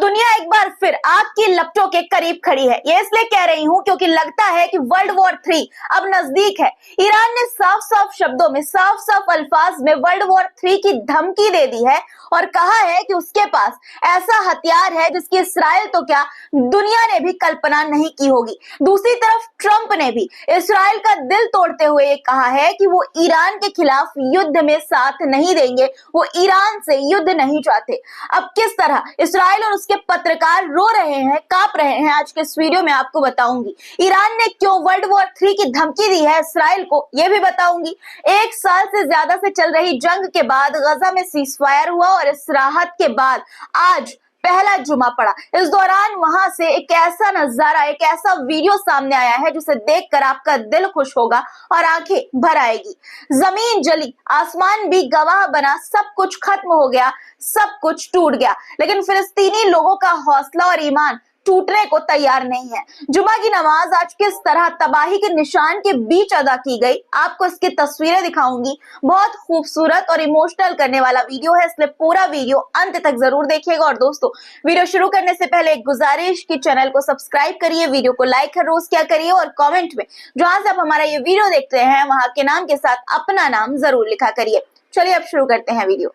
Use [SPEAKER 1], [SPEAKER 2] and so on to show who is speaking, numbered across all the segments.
[SPEAKER 1] दुनिया एक बार फिर आग की लपटों के करीब खड़ी है। ये इसलिए कह रही हूं क्योंकि लगता है कि वर्ल्ड वॉर 3 अब नजदीक है। ईरान ने साफ साफ शब्दों में, साफ साफ अल्फाज में वर्ल्ड वॉर 3 की धमकी दे दी है और कहा है कि उसके पास ऐसा हथियार है जिसकी इसराइल तो क्या, दुनिया ने भी कल्पना नहीं की होगी। दूसरी तरफ ट्रंप ने भी इसराइल का दिल तोड़ते हुए ये कहा है कि वो ईरान के खिलाफ युद्ध में साथ नहीं देंगे, वो ईरान से युद्ध नहीं चाहते। अब किस तरह इसराइल और उसके पत्रकार रो रहे हैं, कांप रहे हैं, आज के इस वीडियो में आपको बताऊंगी। ईरान ने क्यों वर्ल्ड वॉर 3 की धमकी दी है इसराइल को, यह भी बताऊंगी। एक साल से ज्यादा से चल रही जंग के बाद गजा में सीजफायर हुआ और इस राहत के बाद आज पहला जुमा पड़ा। इस दौरान वहां से एक ऐसा नजारा, एक ऐसा वीडियो सामने आया है जिसे देखकर आपका दिल खुश होगा और आंखें भर आएगी। जमीन जली, आसमान भी गवाह बना, सब कुछ खत्म हो गया, सब कुछ टूट गया, लेकिन फिलिस्तीनी लोगों का हौसला और ईमान टूटने को तैयार नहीं है। जुमा की नमाज आज किस तरह तबाही के निशान के बीच अदा की गई, आपको इसकी तस्वीरें दिखाऊंगी। बहुत खूबसूरत और इमोशनल करने वाला वीडियो है, इसलिए पूरा वीडियो अंत तक जरूर देखिएगा। और दोस्तों, वीडियो शुरू करने से पहले एक गुजारिश कि चैनल को सब्सक्राइब करिए, वीडियो को लाइक हर रोज क्या करिए और कॉमेंट में जहां से आप हमारा ये वीडियो देख रहे हैं वहां के नाम के साथ अपना नाम जरूर लिखा करिए। चलिए अब शुरू करते हैं वीडियो।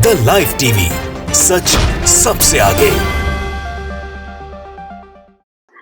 [SPEAKER 2] द लाइव टीवी, सच सबसे आगे।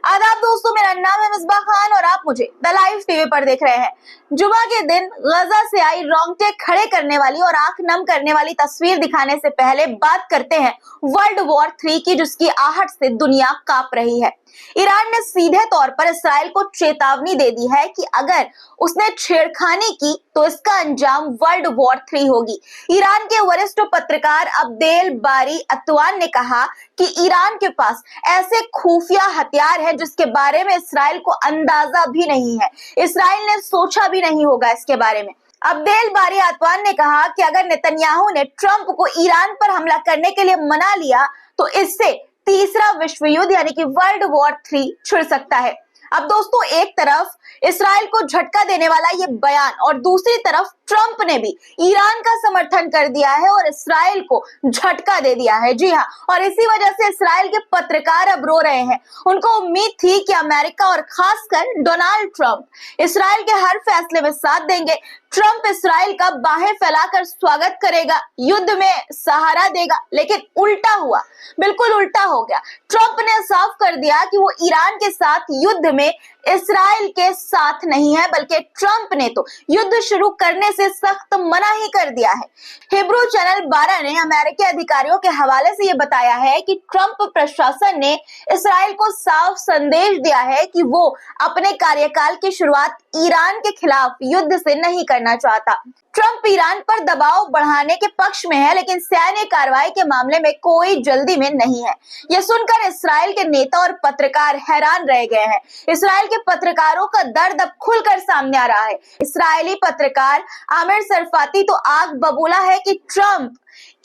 [SPEAKER 1] आदाब दोस्तों, मेरा नाम है मिसबाह खान और आप मुझे द लाइव टीवी पर देख रहे हैं। जुमा के दिन गजा से आई रोंगटे खड़े करने वाली और आंख नम करने वाली तस्वीर दिखाने से पहले बात करते हैं वर्ल्ड वॉर 3 की, जिसकी आहट से दुनिया कांप रही है। ईरान ने सीधे तौर पर इसराइल को चेतावनी दे दी है कि अगर उसने छेड़खानी की तो इसका अंजाम वर्ल्ड वॉर 3 होगी। ईरान के वरिष्ठ पत्रकार अब्देल बारी अतवान ने कहा कि ईरान के पास ऐसे खुफिया हथियार है जिसके बारे में इसराइल को अंदाजा भी नहीं है, इसराइल ने सोचा भी नहीं होगा इसके बारे में। अब्देल बारी अतवान ने कहा कि अगर नेतन्याहू ने ट्रंप को ईरान पर हमला करने के लिए मना लिया तो इससे तीसरा विश्व युद्ध यानी कि वर्ल्ड वॉर 3 छिड़ सकता है। अब दोस्तों, एक तरफ इसराइल को झटका देने वाला ये बयान और दूसरी तरफ ट्रंप ने भी ईरान का समर्थन कर दिया है और इसराइल को झटका दे दिया है। जी हाँ, और इसी वजह से इसराइल के पत्रकार अब रो रहे हैं। उनको उम्मीद थी कि अमेरिका और खासकर डोनाल्ड ट्रंप इसराइल के हर फैसले में साथ देंगे। ट्रंप इसराइल का बाहें फैलाकर स्वागत करेगा, युद्ध में सहारा देगा, लेकिन उल्टा हुआ, बिल्कुल उल्टा हो गया। ट्रंप ने साफ कर दिया कि वो ईरान के साथ युद्ध में इसराइल के साथ नहीं है, बल्कि ट्रंप ने तो युद्ध शुरू करने से सख्त मना ही कर दिया है। हिब्रू चैनल 12 ने अमेरिकी अधिकारियों के हवाले से ये बताया है कि ट्रंप प्रशासन ने इसराइल को साफ संदेश दिया है कि वो अपने कार्यकाल की शुरुआत ईरान के खिलाफ युद्ध से नहीं करना चाहता। ट्रंप ईरान पर दबाव बढ़ाने के पक्ष में है, लेकिन सैन्य कार्रवाई के मामले में कोई जल्दी में नहीं है। यह सुनकर इसराइल के नेता और पत्रकार हैरान रह गए हैं। इसराइल के पत्रकारों का दर्द अब खुलकर सामने आ रहा है। इसराइली पत्रकार आमिर सरफाती तो आग बबूला है कि ट्रंप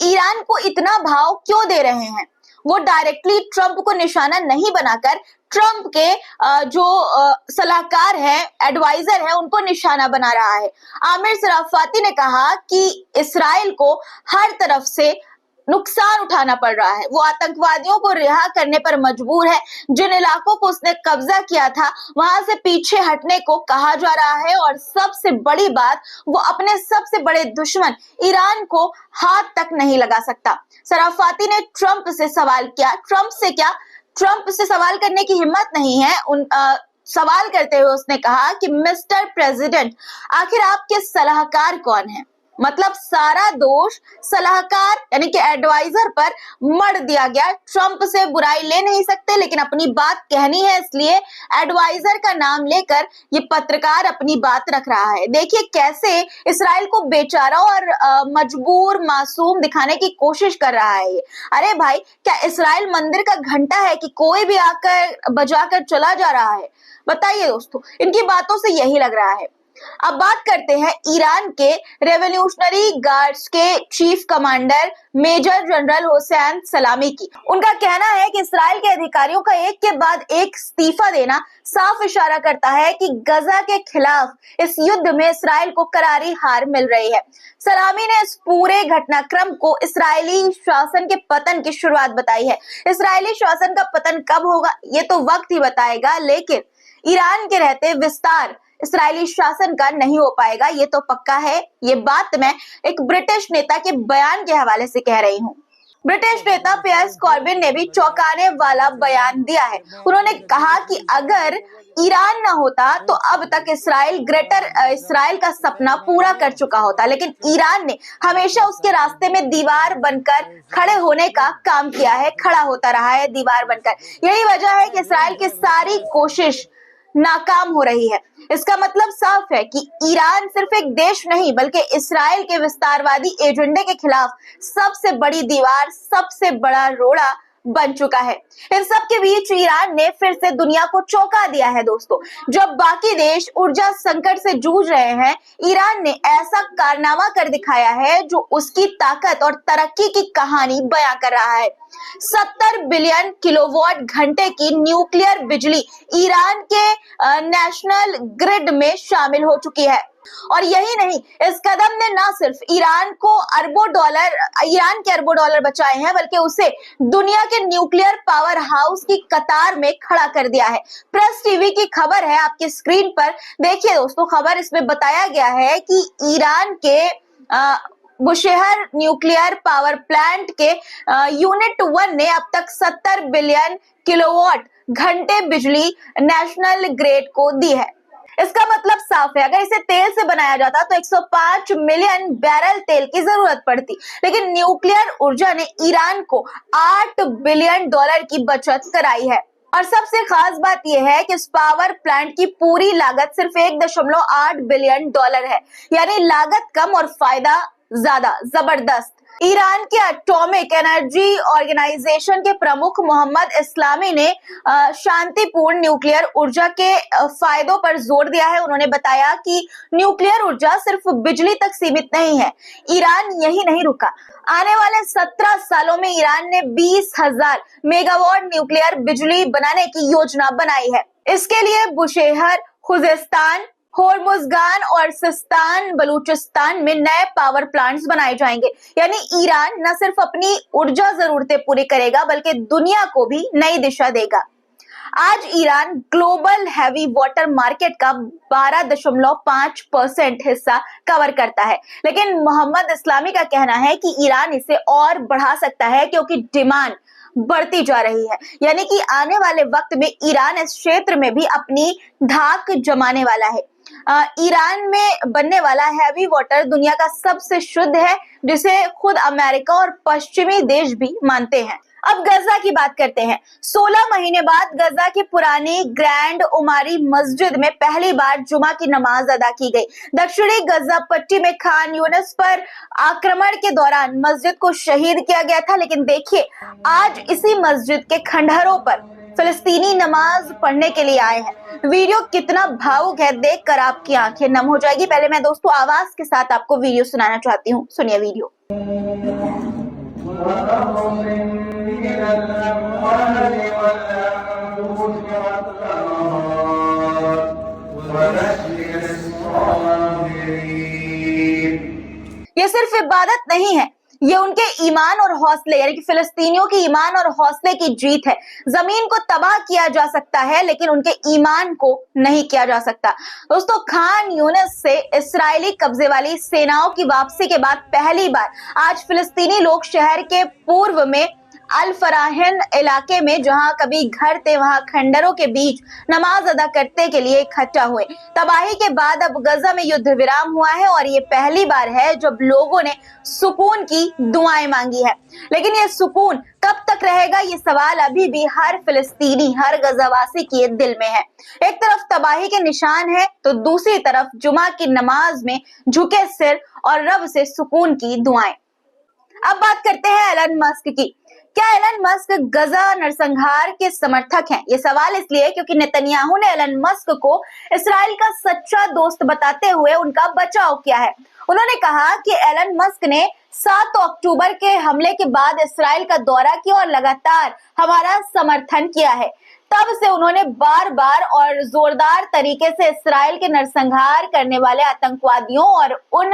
[SPEAKER 1] ईरान को इतना भाव क्यों दे रहे हैं। वो डायरेक्टली ट्रंप को निशाना नहीं बनाकर ट्रंप के जो सलाहकार है, एडवाइजर है, उनको निशाना बना रहा है। आमिर सराफाती ने कहा कि इसराइल को हर तरफ से नुकसान उठाना पड़ रहा है। वो आतंकवादियों को रिहा करने पर मजबूर है। जिन इलाकों को उसने कब्जा किया था वहां से पीछे हटने को कहा जा रहा है और सबसे बड़ी बात, वो अपने सबसे बड़े दुश्मन ईरान को हाथ तक नहीं लगा सकता। सराफाती ने ट्रंप से सवाल किया, ट्रंप से क्या, ट्रंप से सवाल करने की हिम्मत नहीं है। सवाल करते हुए उसने कहा कि मिस्टर प्रेसिडेंट, आखिर आपके सलाहकार कौन है? मतलब सारा दोष सलाहकार यानी कि एडवाइजर पर मढ़ दिया गया। ट्रंप से बुराई ले नहीं सकते, लेकिन अपनी बात कहनी है, इसलिए एडवाइजर का नाम लेकर ये पत्रकार अपनी बात रख रहा है। देखिए कैसे इसराइल को बेचारा और मजबूर, मासूम दिखाने की कोशिश कर रहा है ये। अरे भाई, क्या इसराइल मंदिर का घंटा है कि कोई भी आकर बजाकर चला जा रहा है? बताइए दोस्तों, इनकी बातों से यही लग रहा है। अब बात करते हैं ईरान के रेवोल्यूशनरी गार्ड्स के chief commander major general Hussein Salami की। उनका कहना है कि इस्राएल के अधिकारियों का एक के बाद एक इस्तीफा देना साफ इशारा करता है कि गजा के खिलाफ इस युद्ध में इस्राएल को करारी हार मिल रही है। सलामी ने इस पूरे घटनाक्रम को इस्राएली शासन के पतन की शुरुआत बताई है। इस्राएली शासन का पतन कब होगा ये तो वक्त ही बताएगा, लेकिन ईरान के रहते विस्तार इस्राएली शासन का नहीं हो पाएगा, ये तो पक्का है। ये बात मैं एक ब्रिटिश नेता के बयान के हवाले से कह रही हूँ। ब्रिटिश नेता पियर्स कॉर्बिन ने भी चौंकाने वाला बयान दिया है। उन्होंने कहा कि अगर ईरान ना होता तो अब तक इस्राएल ग्रेटर इस्राएल का सपना पूरा कर चुका होता, लेकिन ईरान ने हमेशा उसके रास्ते में दीवार बनकर खड़े होने का काम किया है, खड़ा होता रहा है दीवार बनकर। यही वजह है कि इस्राएल की सारी कोशिश नाकाम हो रही है। इसका मतलब साफ है कि ईरान सिर्फ एक देश नहीं बल्कि इस्राएल के विस्तारवादी एजेंडे के खिलाफ सबसे बड़ी दीवार, सबसे बड़ा रोड़ा बन चुका है। इन सब के बीच ईरान ने फिर से दुनिया को चौंका दिया है दोस्तों। जब बाकी देश ऊर्जा संकट से जूझ रहे हैं, ईरान ने ऐसा कारनामा कर दिखाया है जो उसकी ताकत और तरक्की की कहानी बयां कर रहा है। 70 बिलियन किलोवाट घंटे की न्यूक्लियर बिजली ईरान के नेशनल ग्रिड में शामिल हो चुकी है। और यही नहीं, इस कदम ने न सिर्फ ईरान के अरबों डॉलर बचाए हैं बल्कि उसे दुनिया के न्यूक्लियर पावर हाउस की कतार में खड़ा कर दिया है। प्रेस टीवी की खबर है आपकी स्क्रीन पर, देखिए दोस्तों खबर। इसमें बताया गया है कि ईरान के बुशेहर न्यूक्लियर पावर प्लांट के यूनिट 1 ने अब तक 70 बिलियन किलोवाट घंटे बिजली नेशनल ग्रिड को दी है। इसका मतलब साफ है, अगर इसे तेल से बनाया जाता तो 105 मिलियन बैरल तेल की जरूरत पड़ती, लेकिन न्यूक्लियर ऊर्जा ने ईरान को 8 बिलियन डॉलर की बचत कराई है। और सबसे खास बात यह है कि इस पावर प्लांट की पूरी लागत सिर्फ 1.8 बिलियन डॉलर है, यानी लागत कम और फायदा ज्यादा। जबरदस्त। ईरान के एटॉमिक एनर्जी ऑर्गेनाइजेशन के प्रमुख मोहम्मद इस्लामी ने शांतिपूर्ण न्यूक्लियर ऊर्जा के फायदों पर जोर दिया है। उन्होंने बताया कि न्यूक्लियर ऊर्जा सिर्फ बिजली तक सीमित नहीं है। ईरान यही नहीं रुका, आने वाले 17 सालों में ईरान ने 20,000 मेगावाट न्यूक्लियर बिजली बनाने की योजना बनाई है। इसके लिए बुशेहर, खुजेस्तान, होर्मुजगान और सिस्तान बलूचिस्तान में नए पावर प्लांट्स बनाए जाएंगे। यानी ईरान न सिर्फ अपनी ऊर्जा जरूरतें पूरी करेगा बल्कि दुनिया को भी नई दिशा देगा। आज Iran global heavy water market का 12.5% हिस्सा कवर करता है, लेकिन मोहम्मद इस्लामी का कहना है कि ईरान इसे और बढ़ा सकता है क्योंकि डिमांड बढ़ती जा रही है। यानी कि आने वाले वक्त में ईरान इस क्षेत्र में भी अपनी धाक जमाने वाला है। ईरान में बनने वाला हैवी वाटर दुनिया का सबसे शुद्ध है, जिसे खुद अमेरिका और पश्चिमी देश भी मानते हैं। अब गजा की बात करते हैं। 16 महीने बाद गजा की पुरानी ग्रैंड उमारी मस्जिद में पहली बार जुमा की नमाज अदा की गई। दक्षिणी गजा पट्टी में खान यूनिस पर आक्रमण के दौरान मस्जिद को शहीद किया गया था, लेकिन देखिए आज इसी मस्जिद के खंडहरों पर फिलिस्तीनी नमाज पढ़ने के लिए आए हैं। वीडियो कितना भावुक है, देखकर आपकी आंखें नम हो जाएगी। पहले मैं दोस्तों आवाज के साथ आपको वीडियो सुनाना चाहती हूँ, सुनिए वीडियो। ये सिर्फ इबादत नहीं है, ये उनके ईमान और हौसले यानी कि फिलिस्तीनियों की ईमान और हौसले की जीत है। जमीन को तबाह किया जा सकता है लेकिन उनके ईमान को नहीं किया जा सकता। दोस्तों खान यूनिस से इस्राएली कब्जे वाली सेनाओं की वापसी के बाद पहली बार आज फिलिस्तीनी लोग शहर के पूर्व में अल फराहिन इलाके में जहां कभी घर थे वहां खंडरों के बीच नमाज अदा करने के लिए इकट्ठा हुए। तबाही के बाद अब गजा में युद्ध विराम हुआ है और ये पहली बार है जब लोगों ने सुकून की दुआएं मांगी है। लेकिन ये सुकून कब तक रहेगा, ये सवाल अभी भी हर फिलिस्तीनी, हर गजावासी के दिल में है। एक तरफ तबाही के निशान है तो दूसरी तरफ जुमा की नमाज में झुके सिर और रब से सुकून की दुआएं। अब बात करते हैं एलन मस्क की। क्या एलन मस्क गजा नरसंहार के समर्थक हैं? ये सवाल इसलिए क्योंकि नेतन्याहू ने एलन मस्क को इसराइल का सच्चा दोस्त बताते हुए उनका बचाव किया है। उन्होंने कहा कि एलन मस्क ने 7 अक्टूबर के हमले के बाद इसराइल का दौरा किया और लगातार हमारा समर्थन किया है। तब से उन्होंने बार बार और जोरदार तरीके से इसराइल के नरसंहार करने वाले आतंकवादियों और उन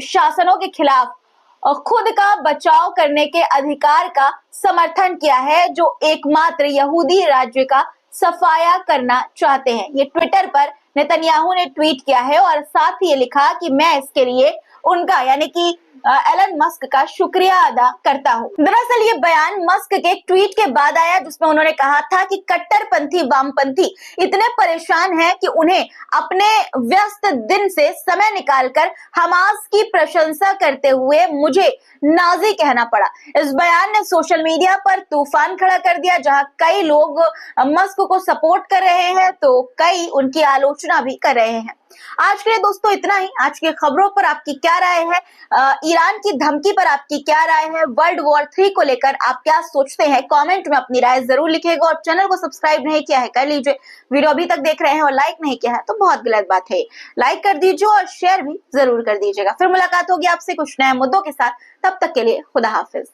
[SPEAKER 1] शासनों के खिलाफ और खुद का बचाव करने के अधिकार का समर्थन किया है जो एकमात्र यहूदी राज्य का सफाया करना चाहते हैं। ये ट्विटर पर नेतन्याहू ने ट्वीट किया है और साथ ही ये लिखा कि मैं इसके लिए उनका यानी कि एलन मस्क का शुक्रिया अदा करता हूँ। दरअसल ये बयान मस्क के एक ट्वीट के बाद आया जिसमें उन्होंने कहा था कि कट्टरपंथी वामपंथी इतने परेशान हैं कि उन्हें अपने व्यस्त दिन से समय निकालकर हमास की प्रशंसा करते हुए मुझे नाजी कहना पड़ा। इस बयान ने सोशल मीडिया पर तूफान खड़ा कर दिया, जहां कई लोग मस्क को सपोर्ट कर रहे हैं तो कई उनकी आलोचना भी कर रहे हैं। आज के लिए दोस्तों इतना ही। आज की खबरों पर आपकी क्या राय है? ईरान की धमकी पर आपकी क्या राय है? वर्ल्ड वॉर 3 को लेकर आप क्या सोचते हैं? कमेंट में अपनी राय जरूर लिखिएगा और चैनल को सब्सक्राइब नहीं किया है कर लीजिए। वीडियो अभी तक देख रहे हैं और लाइक नहीं किया है तो बहुत गलत बात है। लाइक कर दीजिए और शेयर भी जरूर कर दीजिएगा। फिर मुलाकात होगी आपसे कुछ नए मुद्दों के साथ। तब तक के लिए खुदा हाफिज।